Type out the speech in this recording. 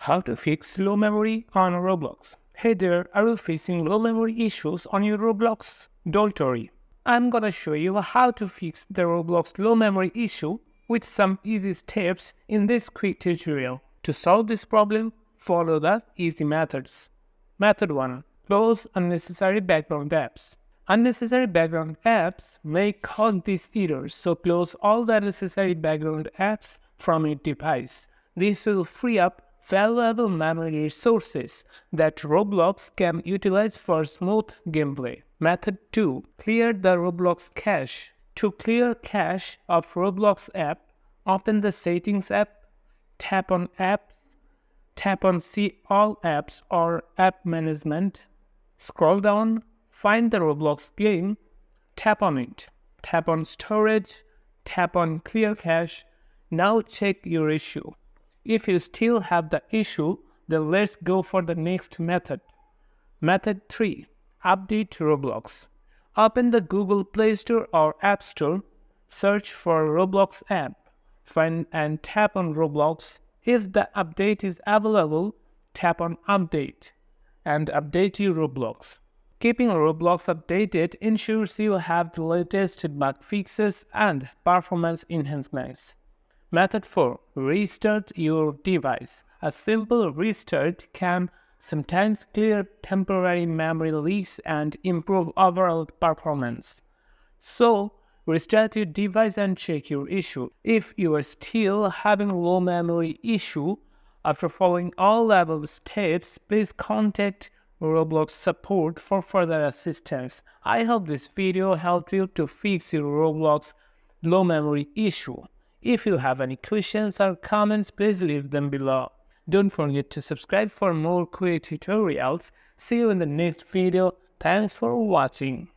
How to fix low memory on Roblox. Hey there, are you facing low memory issues on your Roblox? Don't worry, I'm gonna show you how to fix the Roblox low memory issue with some easy steps in this quick tutorial. To solve this problem, follow the easy methods. Method 1. Close unnecessary background apps. Unnecessary background apps may cause these errors, so close all the unnecessary background apps from your device. This will free up valuable memory resources that Roblox can utilize for smooth gameplay. Method 2. Clear the Roblox cache. To clear cache of Roblox app, open the Settings app, tap on See All Apps or App Management. Scroll down, find the Roblox game, tap on it. Tap on Storage, tap on Clear Cache. Now check your issue. If you still have the issue, then let's go for the next method. Method 3. Update Roblox. Open the Google Play Store or App Store, search for Roblox app, find and tap on Roblox. If the update is available, tap on Update and update your Roblox. Keeping Roblox updated ensures you have the latest bug fixes and performance enhancements. Method 4. Restart your device. A simple restart can sometimes clear temporary memory leaks and improve overall performance. So, restart your device and check your issue. If you are still having low memory issue, after following all above steps, please contact Roblox support for further assistance. I hope this video helped you to fix your Roblox low memory issue. If you have any questions or comments, please leave them below. Don't forget to subscribe for more quick tutorials. See you in the next video. Thanks for watching.